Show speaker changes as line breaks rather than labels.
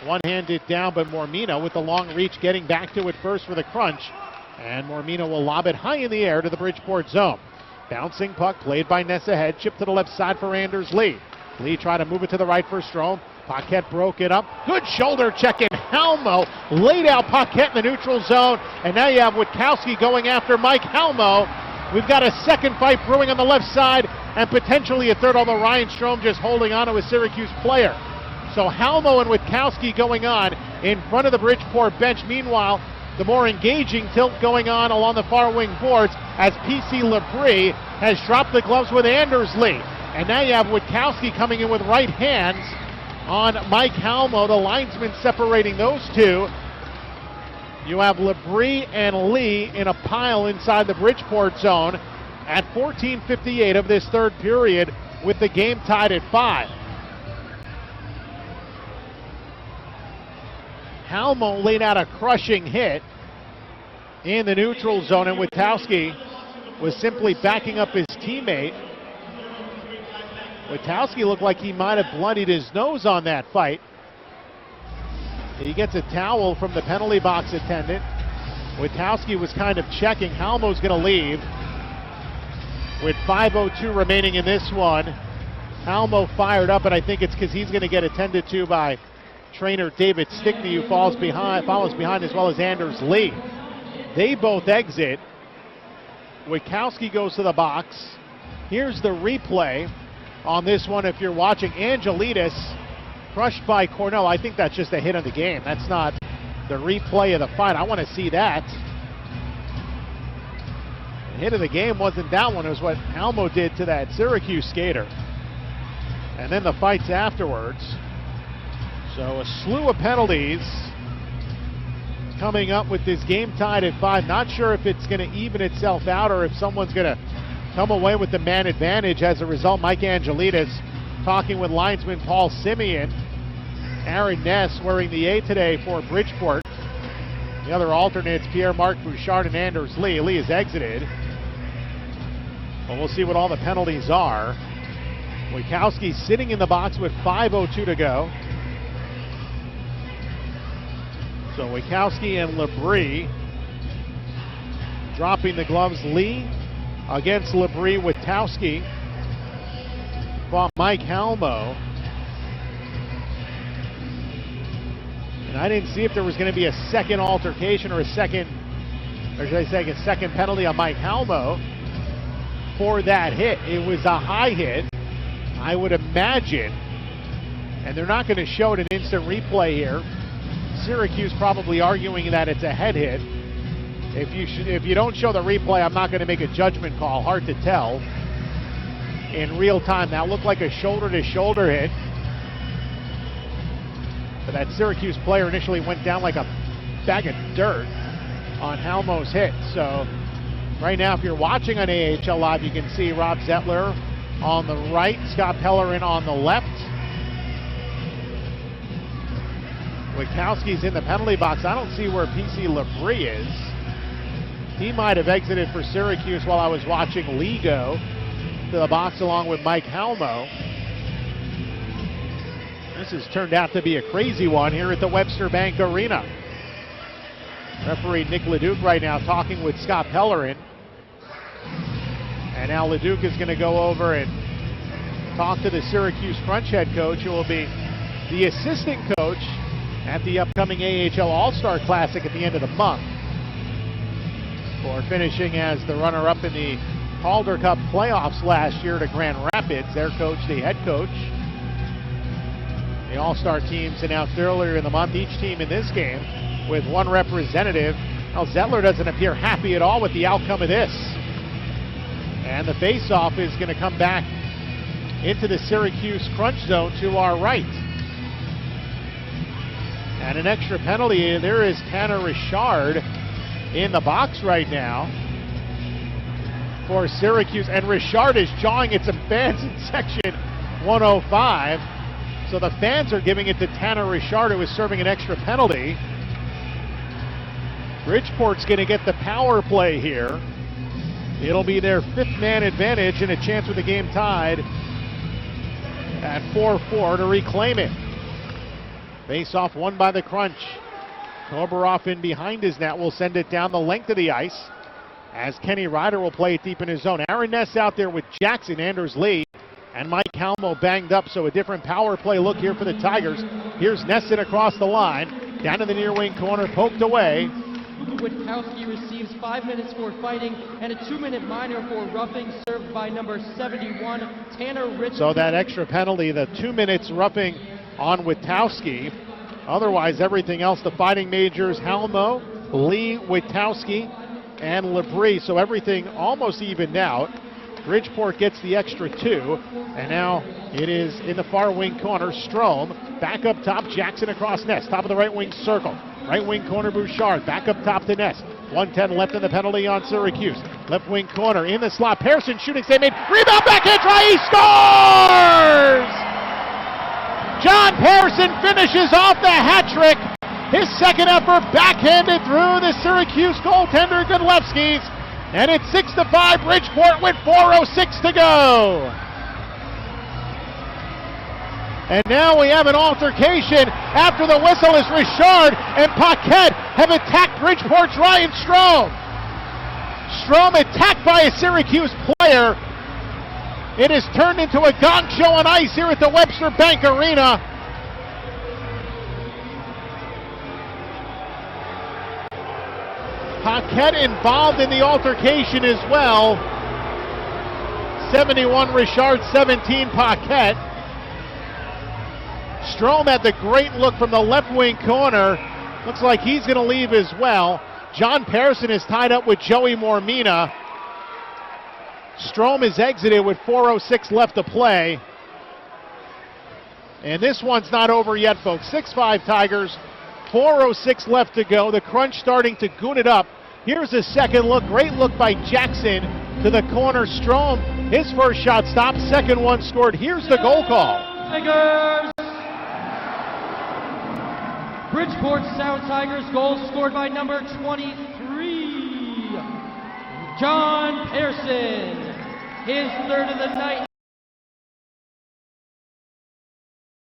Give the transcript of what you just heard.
one-handed down, but Mormino with the long reach getting back to it first for the crunch. And Mormino will lob it high in the air to the Bridgeport zone. Bouncing puck played by Nessa Head, chipped to the left side for Anders Lee. Lee tried to move it to the right for Strome. Paquette broke it up. Good shoulder check in. Halmo laid out Paquette in the neutral zone. And now you have Witkowski going after Mike Halmo. We've got a second fight brewing on the left side and potentially a third, although Ryan Strome just holding on to a Syracuse player. So Halmo and Witkowski going on in front of the Bridgeport bench. Meanwhile, the more engaging tilt going on along the far wing boards as PC Labrie has dropped the gloves with Anders Lee. And now you have Witkowski coming in with right hands on Mike Halmo, the linesman separating those two. You have Labrie and Lee in a pile inside the Bridgeport zone at 14:58 of this third period with the game tied at 5. Halmo laid out a crushing hit in the neutral zone, and Witkowski was simply backing up his teammate. Witkowski looked like he might have bloodied his nose on that fight. He gets a towel from the penalty box attendant. Witkowski was kind of checking. Halmo's going to leave with 5:02 remaining in this one. Halmo fired up, and I think it's because he's going to get attended to by trainer David Stickney, who follows behind as well as Anders Lee. They both exit. Witkowski goes to the box. Here's the replay on this one. If you're watching, Angelidis crushed by Cornell. I think that's just a hit of the game. That's not the replay of the fight. I want to see that. The hit of the game wasn't that one. It was what Halmo did to that Syracuse skater. And then the fights afterwards. So a slew of penalties coming up with this game tied at 5. Not sure if it's going to even itself out or if someone's going to come away with the man advantage. As a result, Mike Angelidis talking with linesman Paul Simeon. Aaron Ness wearing the A today for Bridgeport. The other alternates, Pierre-Marc Bouchard and Anders Lee. Lee has exited. Well, we'll see what all the penalties are. Witkowski sitting in the box with 5:02 to go. So Witkowski and Labrie dropping the gloves. Lee against Labrie. Witkowski fought Mike Halmo. And I didn't see if there was going to be a second altercation or a second penalty on Mike Halmo for that hit. It was a high hit, I would imagine. And they're not going to show it an instant replay here. Syracuse probably arguing that it's a head hit. If you don't show the replay, I'm not going to make a judgment call. Hard to tell in real time. That looked like a shoulder-to-shoulder hit. But that Syracuse player initially went down like a bag of dirt on Halmo's hit. So right now, if you're watching on AHL Live, you can see Rob Zettler on the right, Scott Pellerin on the left. Witkowski's in the penalty box. I don't see where PC Labrie is. He might have exited for Syracuse while I was watching Lee go to the box along with Mike Halmo. This has turned out to be a crazy one here at the Webster Bank Arena. Referee Nick Leduc right now talking with Scott Pellerin. And now Leduc is going to go over and talk to the Syracuse Crunch head coach, who will be the assistant coach at the upcoming AHL All-Star Classic at the end of the month. For finishing as the runner-up in the Calder Cup playoffs last year to Grand Rapids, their coach, the head coach. The All-Star teams announced earlier in the month, each team in this game with one representative. Now Zettler doesn't appear happy at all with the outcome of this. And the face-off is going to come back into the Syracuse crunch zone to our right. And an extra penalty. There is Tanner Richard in the box right now for Syracuse. And Richard is jawing at some fans in section 105. So the fans are giving it to Tanner Richard, who is serving an extra penalty. Bridgeport's going to get the power play here. It'll be their fifth man advantage and a chance with the game tied at 4-4 to reclaim it. Face off won by the Crunch. Kobaroff in behind his net will send it down the length of the ice as Kenny Ryder will play it deep in his zone. Aaron Ness out there with Jackson, Anders Lee, and Mike Halmo banged up, so a different power play look here for the Tigers. Here's Nesson across the line, down to the near wing corner, poked away.
Witkowski receives 5 minutes for fighting and a 2-minute minor for roughing, served by number 71, Tanner Rich.
So that extra penalty, the 2 minutes roughing on Witkowski. Otherwise, everything else, the fighting majors, Halmo, Lee, Witkowski, and Labrie. So everything almost evened out. Bridgeport gets the extra 2, and now it is in the far wing corner. Strome back up top, Jackson across Ness, top of the right wing circle. Right wing corner, Bouchard back up top to Ness. 1:10 left in the penalty on Syracuse. Left wing corner in the slot. Pearson shooting, save made. Rebound, backhand try, he scores! John Pearson finishes off the hat trick. His second effort backhanded through the Syracuse goaltender Godlewski's. And it's 6-5 Bridgeport with 4:06 to go. And now we have an altercation after the whistle as Richard and Paquette have attacked Bridgeport's Ryan Strome. Strome attacked by a Syracuse player. It has turned into a gong show on ice here at the Webster Bank Arena. Paquette involved in the altercation as well. 71 Richard, 17 Paquette. Strome had the great look from the left wing corner. Looks like he's going to leave as well. John Pearson is tied up with Joey Mormina. Strome is exited with 4:06 left to play. And this one's not over yet, folks. 6-5 Tigers, 4:06 left to go. The Crunch starting to goon it up. Here's a second look. Great look by Jackson to the corner. Strome, his first shot stopped. Second one scored. Here's the goal call.
Tigers! Bridgeport Sound Tigers goal scored by number 23, John Pearson. His third of the night.